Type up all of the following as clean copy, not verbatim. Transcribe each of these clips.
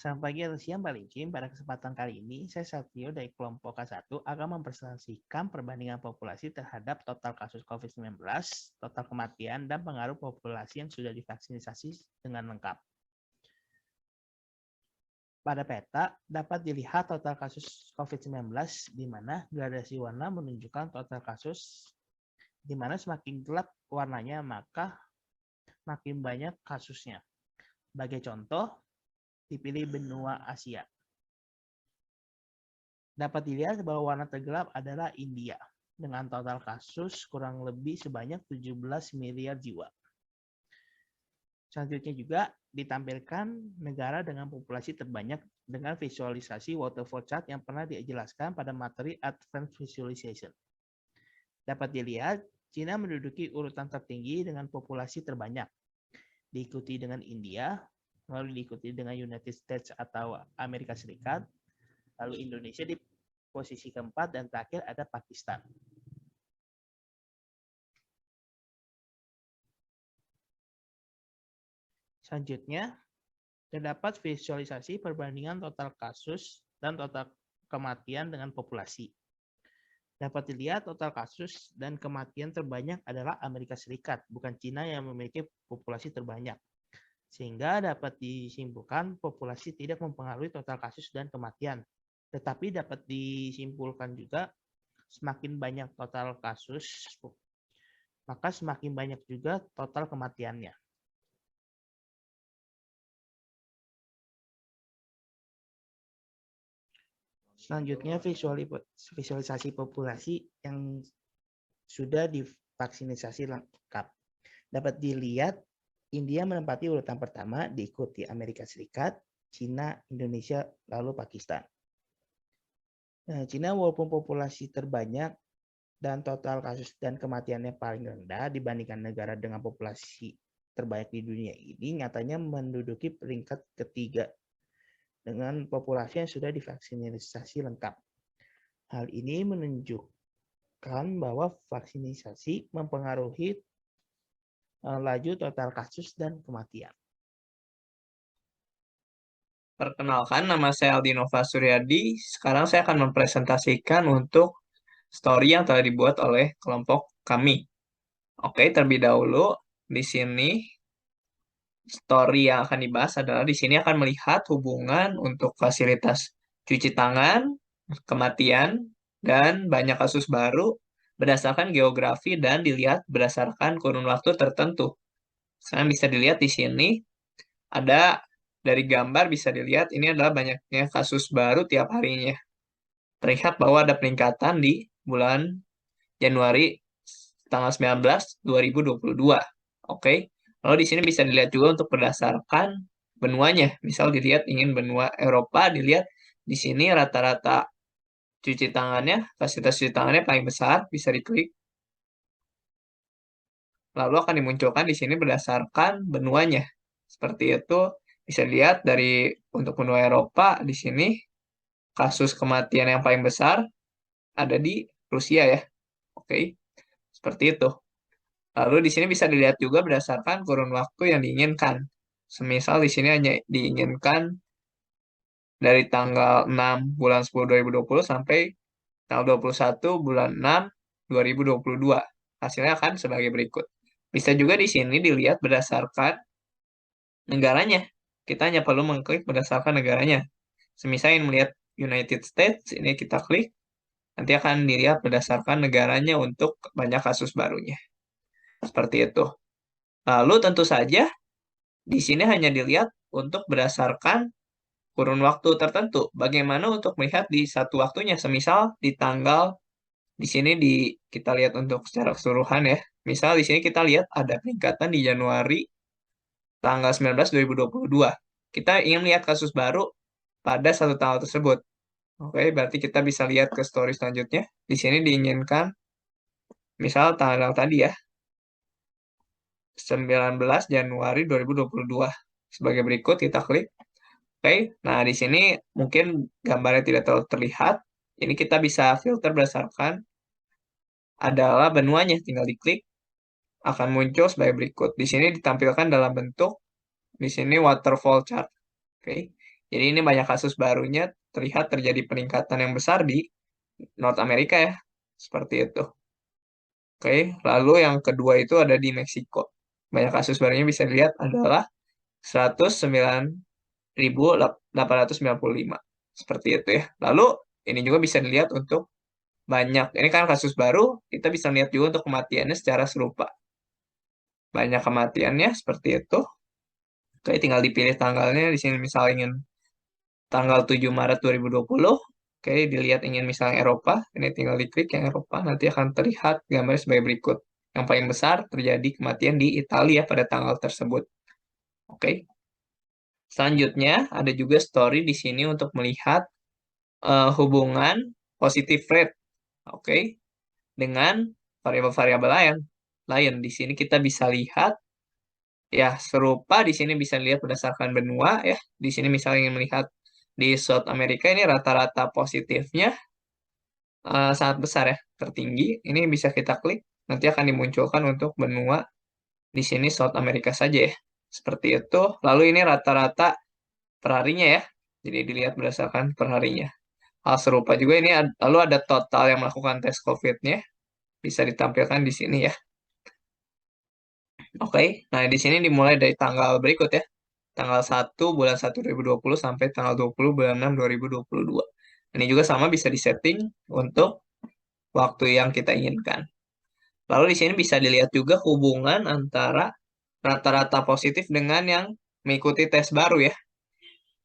Selamat pagi atau siang Pak Licin. Pada kesempatan kali ini, saya Satrio dari kelompok K1 akan mempresentasikan perbandingan populasi terhadap total kasus COVID-19, total kematian, dan pengaruh populasi yang sudah divaksinasi dengan lengkap. Pada peta, dapat dilihat total kasus COVID-19 di mana gradasi warna menunjukkan total kasus, di mana semakin gelap warnanya maka makin banyak kasusnya. Sebagai contoh, dipilih benua Asia. Dapat dilihat bahwa warna tergelap adalah India, dengan total kasus kurang lebih sebanyak 17 miliar jiwa. Selanjutnya juga ditampilkan negara dengan populasi terbanyak dengan visualisasi waterfall chart yang pernah dijelaskan pada materi Advanced Visualization. Dapat dilihat, Cina menduduki urutan tertinggi dengan populasi terbanyak, diikuti dengan India, lalu diikuti dengan United States atau Amerika Serikat, lalu Indonesia di posisi keempat, dan terakhir ada Pakistan. Selanjutnya, terdapat visualisasi perbandingan total kasus dan total kematian dengan populasi. Dapat dilihat total kasus dan kematian terbanyak adalah Amerika Serikat, bukan Cina yang memiliki populasi terbanyak. Sehingga dapat disimpulkan populasi tidak mempengaruhi total kasus dan kematian. Tetapi dapat disimpulkan juga semakin banyak total kasus, maka semakin banyak juga total kematiannya. Selanjutnya visualisasi populasi yang sudah divaksinasi lengkap. Dapat dilihat India menempati urutan pertama, diikuti Amerika Serikat, Cina, Indonesia, lalu Pakistan. Cina walaupun populasi terbanyak dan total kasus dan kematiannya paling rendah dibandingkan negara dengan populasi terbanyak di dunia ini, nyatanya menduduki peringkat ketiga dengan populasi yang sudah divaksinasi lengkap. Hal ini menunjukkan bahwa vaksinasi mempengaruhi laju total kasus dan kematian. Perkenalkan, nama saya Aldi Nova Suryadi. Sekarang saya akan mempresentasikan untuk story yang telah dibuat oleh kelompok kami. Oke, terlebih dahulu di sini story yang akan dibahas adalah di sini akan melihat hubungan untuk fasilitas cuci tangan, kematian, dan banyak kasus baru berdasarkan geografi dan dilihat berdasarkan kurun waktu tertentu. Sekarang bisa dilihat di sini ada dari gambar bisa dilihat ini adalah banyaknya kasus baru tiap harinya. Terlihat bahwa ada peningkatan di bulan Januari tanggal 19 2022. Oke. Lalu di sini bisa dilihat juga untuk berdasarkan benuanya. Misal dilihat ingin benua Eropa, dilihat di sini rata-rata cuci tangannya, fasilitas cuci tangannya paling besar, bisa diklik. Lalu akan dimunculkan di sini berdasarkan benuanya. Seperti itu, bisa dilihat dari untuk benua Eropa di sini kasus kematian yang paling besar ada di Rusia ya. Oke. Seperti itu. Lalu di sini bisa dilihat juga berdasarkan kurun waktu yang diinginkan. Semisal di sini hanya diinginkan dari tanggal 6 bulan 10 2020 sampai tanggal 21 bulan 6 2022. Hasilnya akan sebagai berikut. Bisa juga di sini dilihat berdasarkan negaranya. Kita hanya perlu mengklik berdasarkan negaranya. Semisal ingin melihat United States, ini kita klik. Nanti akan dilihat berdasarkan negaranya untuk banyak kasus barunya. Seperti itu. Lalu tentu saja di sini hanya dilihat untuk berdasarkan kurun waktu tertentu. Bagaimana untuk melihat di satu waktunya? Semisal di tanggal di sini kita lihat untuk secara keseluruhan ya. Misal di sini kita lihat ada peningkatan di Januari tanggal 19 2022. Kita ingin melihat kasus baru pada satu tanggal tersebut. Oke, berarti kita bisa lihat ke story selanjutnya. Di sini diinginkan misal tanggal tadi ya. 19 Januari 2022. Sebagai berikut kita klik. Oke, nah di sini mungkin gambarnya tidak terlalu terlihat. Ini kita bisa filter berdasarkan adalah benuanya, tinggal diklik akan muncul sebagai berikut. Di sini ditampilkan dalam bentuk di sini waterfall chart. Oke. Jadi ini banyak kasus barunya terlihat terjadi peningkatan yang besar di North Amerika ya. Seperti itu. Oke, lalu yang kedua itu ada di Meksiko. Banyak kasus barunya bisa dilihat adalah 109.895. Seperti itu ya. Lalu ini juga bisa dilihat untuk banyak. Ini kan kasus baru, kita bisa lihat juga untuk kematiannya secara serupa. Banyak kematiannya seperti itu. Oke, tinggal dipilih tanggalnya. Di sini misal ingin tanggal 7 Maret 2020. Oke, dilihat ingin misalnya Eropa. Ini tinggal diklik yang Eropa. Nanti akan terlihat gambar sebagai berikut. Yang paling besar terjadi kematian di Italia pada tanggal tersebut. Oke. Selanjutnya, ada juga story di sini untuk melihat hubungan positive rate. Oke. Dengan variabel-variabel lain. Di sini kita bisa lihat ya serupa di sini bisa lihat berdasarkan benua ya. Di sini misalnya ingin melihat di South America ini rata-rata positifnya sangat besar ya, tertinggi. Ini bisa kita klik, nanti akan dimunculkan untuk benua di sini South America saja ya. Seperti itu. Lalu ini rata-rata perharinya ya. Jadi dilihat berdasarkan perharinya. Hal serupa juga ini lalu ada total yang melakukan tes COVID-nya bisa ditampilkan di sini ya. Oke, nah di sini dimulai dari tanggal berikut ya. Tanggal 1 bulan 1 2020 sampai tanggal 20 bulan 6 2022. Ini juga sama bisa disetting untuk waktu yang kita inginkan. Lalu di sini bisa dilihat juga hubungan antara rata-rata positif dengan yang mengikuti tes baru ya.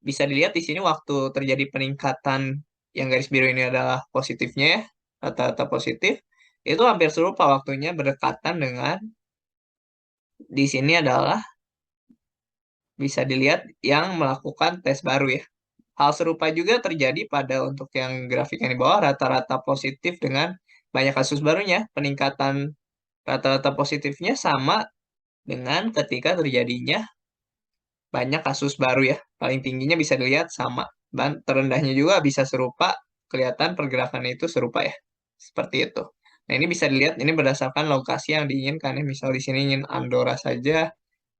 Bisa dilihat di sini waktu terjadi peningkatan yang garis biru ini adalah positifnya ya, rata-rata positif. Itu hampir serupa waktunya berdekatan dengan di sini adalah bisa dilihat yang melakukan tes baru ya. Hal serupa juga terjadi pada untuk yang grafik yang di bawah rata-rata positif dengan banyak kasus barunya. Peningkatan rata-rata positifnya sama dengan ketika terjadinya banyak kasus baru ya. Paling tingginya bisa dilihat sama. Dan terendahnya juga bisa serupa, kelihatan pergerakannya itu serupa ya. Seperti itu. Nah, ini bisa dilihat ini berdasarkan lokasi yang diinginkan ya. Misal di sini ingin Andorra saja,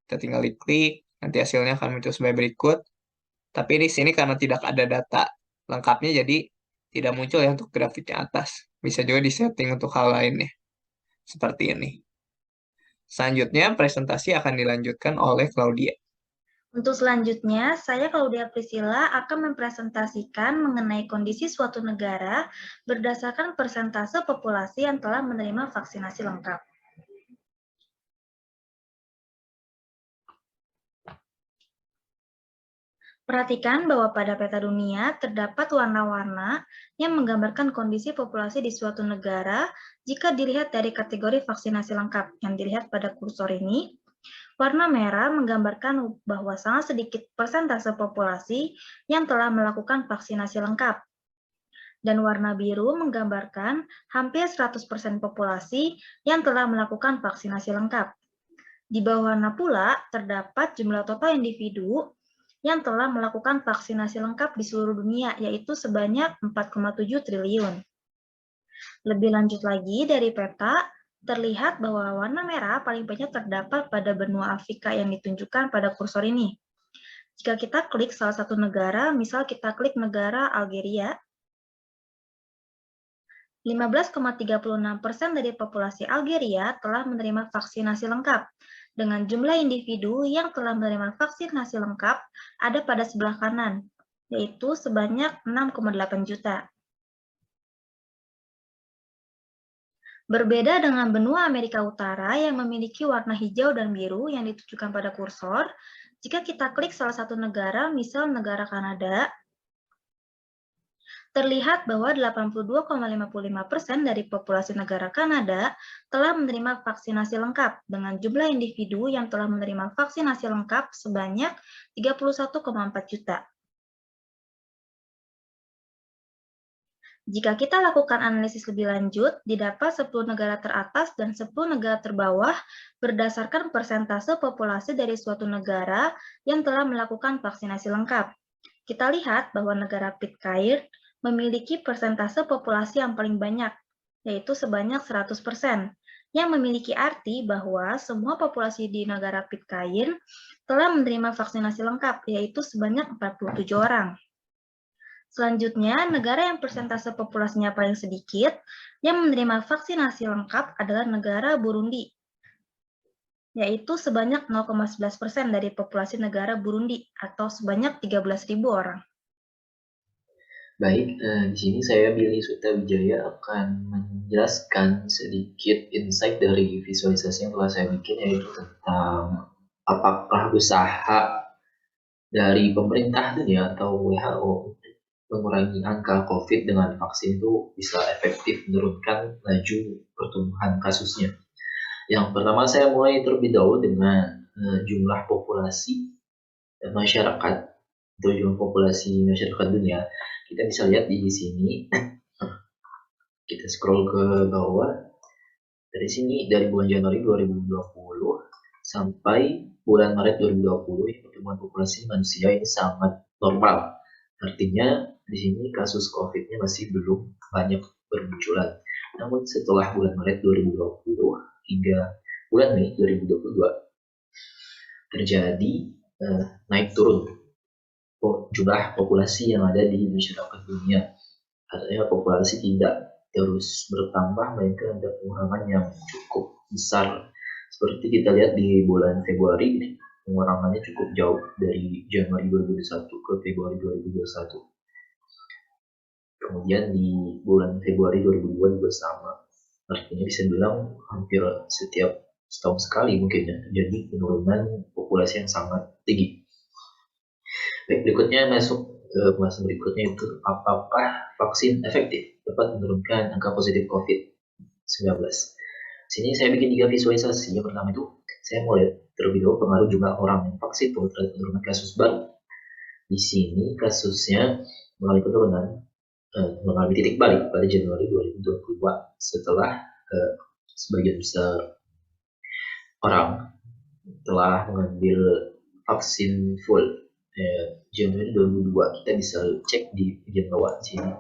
kita tinggal diklik, nanti hasilnya akan muncul sebagai berikut. Tapi di sini karena tidak ada data lengkapnya, jadi tidak muncul ya untuk grafik yang atas. Bisa juga disetting untuk hal lainnya. Seperti ini. Selanjutnya, presentasi akan dilanjutkan oleh Claudia. Untuk selanjutnya, saya Claudia Priscilla akan mempresentasikan mengenai kondisi suatu negara berdasarkan persentase populasi yang telah menerima vaksinasi lengkap. Perhatikan bahwa pada peta dunia terdapat warna-warna yang menggambarkan kondisi populasi di suatu negara jika dilihat dari kategori vaksinasi lengkap yang dilihat pada kursor ini. Warna merah menggambarkan bahwa sangat sedikit persentase populasi yang telah melakukan vaksinasi lengkap. Dan warna biru menggambarkan hampir 100% populasi yang telah melakukan vaksinasi lengkap. Di bawah warna pula terdapat jumlah total individu yang telah melakukan vaksinasi lengkap di seluruh dunia, yaitu sebanyak 4,7 triliun. Lebih lanjut lagi dari peta, terlihat bahwa warna merah paling banyak terdapat pada benua Afrika yang ditunjukkan pada kursor ini. Jika kita klik salah satu negara, misal kita klik negara Algeria, 15,36% dari populasi Algeria telah menerima vaksinasi lengkap, dengan jumlah individu yang telah menerima vaksinasi lengkap ada pada sebelah kanan, yaitu sebanyak 6,8 juta. Berbeda dengan benua Amerika Utara yang memiliki warna hijau dan biru yang ditunjukkan pada kursor, jika kita klik salah satu negara, misal negara Kanada, terlihat bahwa 82,55% dari populasi negara Kanada telah menerima vaksinasi lengkap dengan jumlah individu yang telah menerima vaksinasi lengkap sebanyak 31,4 juta. Jika kita lakukan analisis lebih lanjut, didapat 10 negara teratas dan 10 negara terbawah berdasarkan persentase populasi dari suatu negara yang telah melakukan vaksinasi lengkap. Kita lihat bahwa negara Pitcairn memiliki persentase populasi yang paling banyak, yaitu sebanyak 100%, yang memiliki arti bahwa semua populasi di negara Pitcairn telah menerima vaksinasi lengkap, yaitu sebanyak 47 orang. Selanjutnya, negara yang persentase populasinya paling sedikit yang menerima vaksinasi lengkap adalah negara Burundi, yaitu sebanyak 0,11% dari populasi negara Burundi atau sebanyak 13.000 orang. Baik, di sini saya Billy Sutawijaya akan menjelaskan sedikit insight dari visualisasi yang telah saya bikin, yaitu tentang apakah usaha dari pemerintah dunia atau WHO untuk mengurangi angka COVID dengan vaksin itu bisa efektif menurunkan laju pertumbuhan kasusnya. Yang pertama saya mulai terlebih dahulu dengan jumlah populasi masyarakat atau jumlah populasi masyarakat dunia. Kita bisa lihat di sini, kita scroll ke bawah, dari sini dari bulan Januari 2020 sampai bulan Maret 2020, pertumbuhan populasi manusia ini sangat normal. Artinya di sini kasus COVID-nya masih belum banyak bermunculan. Namun setelah bulan Maret 2020 hingga bulan Mei 2022 terjadi naik turun jumlah populasi yang ada di masyarakat dunia. Artinya populasi tidak terus bertambah, melainkan ada pengurangan yang cukup besar. Seperti kita lihat di bulan Februari ini, pengurangannya cukup jauh dari Januari 2021 ke Februari 2021. Kemudian di bulan Februari 2022 juga sama. Artinya bisa bilang hampir setiap setahun sekali mungkin ya terjadi penurunan populasi yang sangat tinggi. Baik, berikutnya masuk ke pembahasan berikutnya, itu apakah vaksin efektif dapat menurunkan angka positif COVID-19. Sini saya bikin 3 visualisasi. Yang pertama itu saya mau lihat terlebih dahulu pengaruh jumlah orang yang vaksin terhadap penurunan kasus baru. Di sini kasusnya mengalami penurunan, mengalami titik balik pada Januari 2022 setelah sebagian besar orang telah mengambil vaksin full. Januari 2022 kita bisa cek di bagian bawah sini,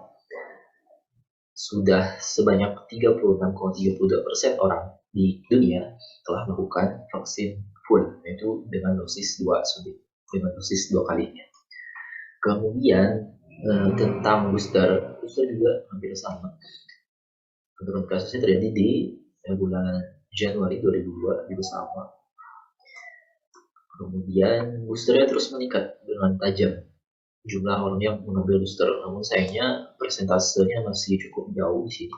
sudah sebanyak 36,32% orang di dunia telah melakukan vaksin full, yaitu dengan dosis 2 kali. Kemudian tentang booster juga hampir sama. Penurunan kasusnya terjadi di bulan Januari 2002 juga sama. Kemudian boosternya terus meningkat dengan tajam jumlah orang yang mengambil booster, namun sayangnya persentasenya masih cukup jauh di sini.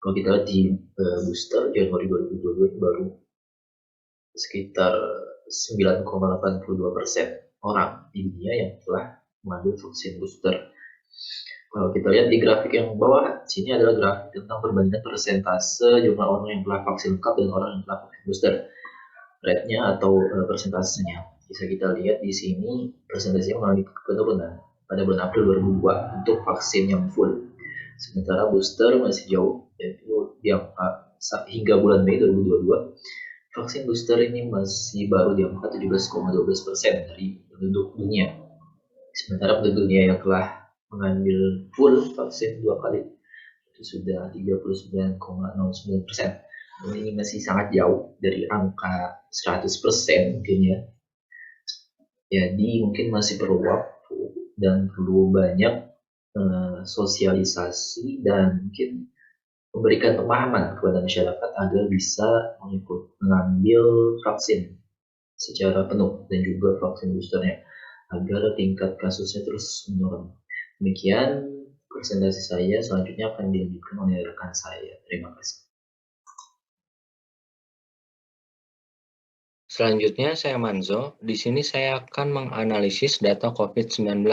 Kalau kita lihat di booster Januari 2022 baru sekitar 9,82% orang di dunia yang telah mengambil vaksin booster. Kalau kita lihat di grafik yang bawah, sini adalah grafik tentang perbandingan persentase jumlah orang yang telah vaksin lengkap dan orang yang telah vaksin booster. Rate-nya atau persentasenya bisa kita lihat di sini, persentasenya mengalami penurunan pada bulan April 2002 untuk vaksin yang full, sementara booster masih jauh, yaitu di angka hingga bulan Mei 2022 vaksin booster ini masih baru di angka 17,12% dari penduduk dunia, sementara penduduk dunia yang telah mengambil full vaksin 2 kali itu sudah 39,09%. Ini masih sangat jauh dari angka 100% mungkin ya. Jadi mungkin masih perlu waktu dan perlu banyak sosialisasi dan mungkin memberikan pemahaman kepada masyarakat agar bisa mengambil vaksin secara penuh dan juga vaksin boosternya agar tingkat kasusnya terus menurun. Demikian presentasi saya, selanjutnya akan dilanjutkan oleh rekan saya. Terima kasih. Selanjutnya saya Manzo. Di sini saya akan menganalisis data COVID-19.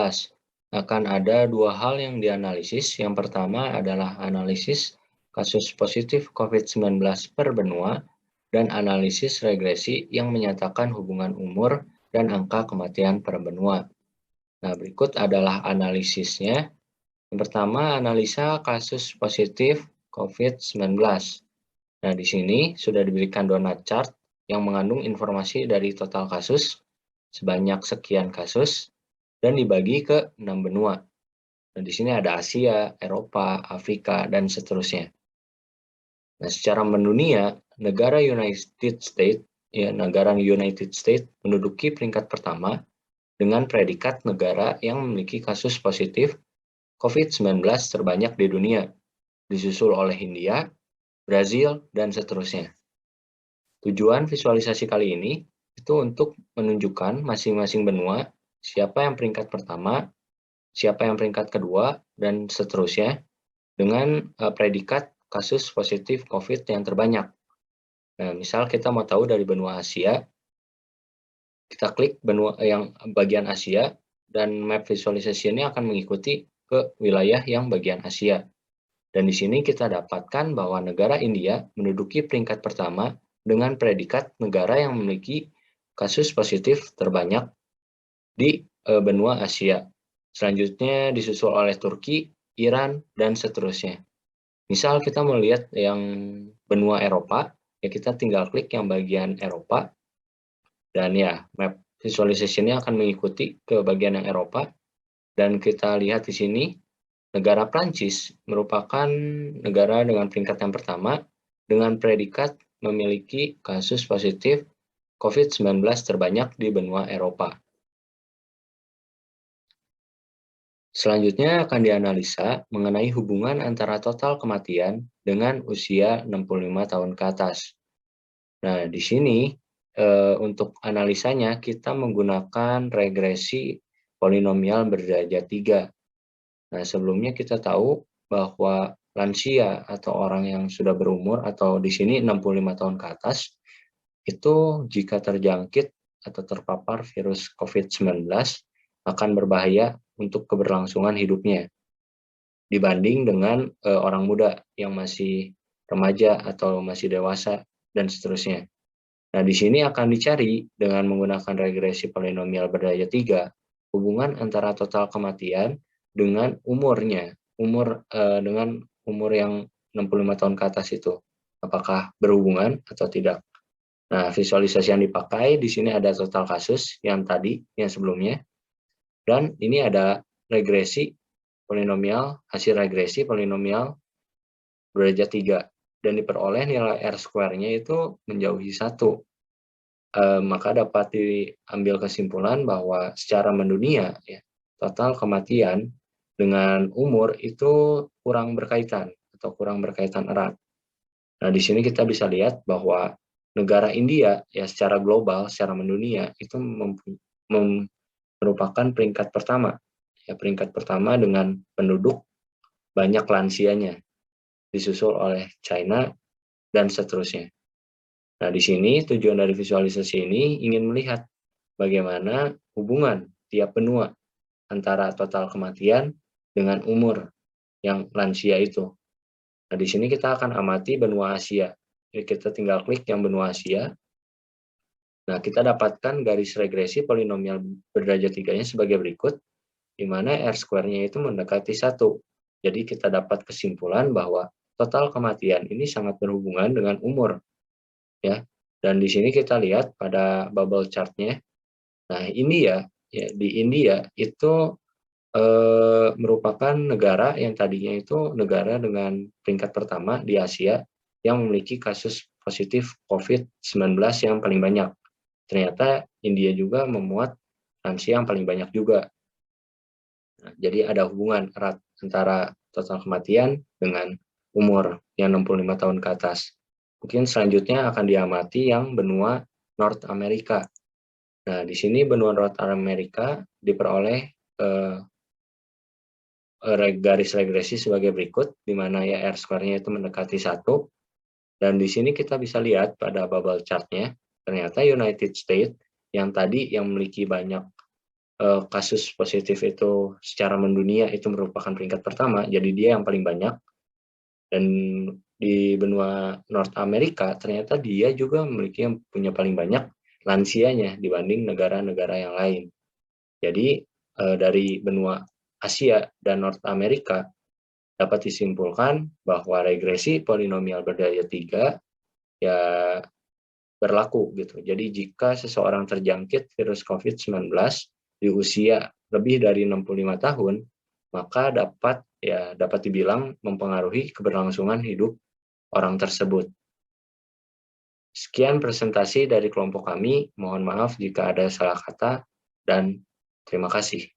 Akan ada 2 hal yang dianalisis. Yang pertama adalah analisis kasus positif COVID-19 per benua dan analisis regresi yang menyatakan hubungan umur dan angka kematian per benua. Nah, berikut adalah analisisnya. Yang pertama, analisa kasus positif COVID-19. Nah, di sini sudah diberikan donut chart yang mengandung informasi dari total kasus sebanyak sekian kasus dan dibagi ke 6 benua. Nah, di sini ada Asia, Eropa, Afrika, dan seterusnya. Nah, secara mendunia, negara United States menduduki peringkat pertama dengan predikat negara yang memiliki kasus positif COVID-19 terbanyak di dunia, disusul oleh India, Brazil, dan seterusnya. Tujuan visualisasi kali ini itu untuk menunjukkan masing-masing benua, siapa yang peringkat pertama, siapa yang peringkat kedua, dan seterusnya, dengan predikat kasus positif COVID yang terbanyak. Nah, misal kita mau tahu dari benua Asia, kita klik benua yang bagian Asia, dan map visualisasi ini akan mengikuti ke wilayah yang bagian Asia. Dan di sini kita dapatkan bahwa negara India menduduki peringkat pertama dengan predikat negara yang memiliki kasus positif terbanyak di benua Asia. Selanjutnya disusul oleh Turki, Iran, dan seterusnya. Misal kita melihat yang benua Eropa, ya kita tinggal klik yang bagian Eropa, dan ya map visualisasi ini akan mengikuti ke bagian yang Eropa, dan kita lihat di sini negara Prancis merupakan negara dengan peringkat yang pertama dengan predikat memiliki kasus positif COVID-19 terbanyak di benua Eropa. Selanjutnya akan dianalisa mengenai hubungan antara total kematian dengan usia 65 tahun ke atas. Nah, di sini untuk analisanya kita menggunakan regresi polinomial berderajat 3. Nah, sebelumnya kita tahu bahwa lansia atau orang yang sudah berumur atau di sini 65 tahun ke atas, itu jika terjangkit atau terpapar virus COVID-19 akan berbahaya untuk keberlangsungan hidupnya dibanding dengan orang muda yang masih remaja atau masih dewasa dan seterusnya. Nah, di sini akan dicari dengan menggunakan regresi polinomial berderajat 3 hubungan antara total kematian dengan umurnya, dengan umur yang 65 tahun ke atas itu, apakah berhubungan atau tidak. Nah, visualisasi yang dipakai di sini ada total kasus yang tadi, yang sebelumnya, dan ini ada regresi polinomial, hasil regresi polinomial berderajat 3, dan diperoleh nilai R-square-nya itu menjauhi 1. Maka dapat diambil kesimpulan bahwa secara mendunia, ya, total kematian dengan umur itu kurang berkaitan atau kurang berkaitan erat. Nah, di sini kita bisa lihat bahwa negara India ya secara global, secara mendunia itu merupakan peringkat pertama. Ya, peringkat pertama dengan penduduk banyak lansianya, disusul oleh China dan seterusnya. Nah, di sini tujuan dari visualisasi ini ingin melihat bagaimana hubungan tiap benua antara total kematian dengan umur yang lansia itu. Nah, di sini kita akan amati benua Asia. Jadi kita tinggal klik yang benua Asia. Nah, kita dapatkan garis regresi polinomial berderajat 3-nya sebagai berikut, di mana R-square-nya itu mendekati 1. Jadi kita dapat kesimpulan bahwa total kematian ini sangat berhubungan dengan umur. Ya, dan di sini kita lihat pada bubble chart-nya. Nah, India, ya, di India itu merupakan negara yang tadinya itu negara dengan peringkat pertama di Asia yang memiliki kasus positif COVID-19 yang paling banyak. Ternyata India juga memuat lansia yang paling banyak juga. Nah, jadi ada hubungan erat antara total kematian dengan umur yang 65 tahun ke atas. Mungkin selanjutnya akan diamati yang benua North America. Nah, di sini benua North America diperoleh garis regresi sebagai berikut, di mana ya R-square-nya itu mendekati 1. Dan di sini kita bisa lihat pada bubble chart-nya, ternyata United States yang tadi yang memiliki banyak kasus positif itu secara mendunia itu merupakan peringkat pertama, jadi dia yang paling banyak. Dan di benua North America ternyata dia juga memiliki yang punya paling banyak lansianya dibanding negara-negara yang lain. Jadi dari benua Asia dan North America dapat disimpulkan bahwa regresi polinomial berderajat 3 ya berlaku gitu. Jadi jika seseorang terjangkit virus COVID-19 di usia lebih dari 65 tahun, maka dapat dibilang mempengaruhi keberlangsungan hidup orang tersebut. Sekian presentasi dari kelompok kami. Mohon maaf jika ada salah kata, dan terima kasih.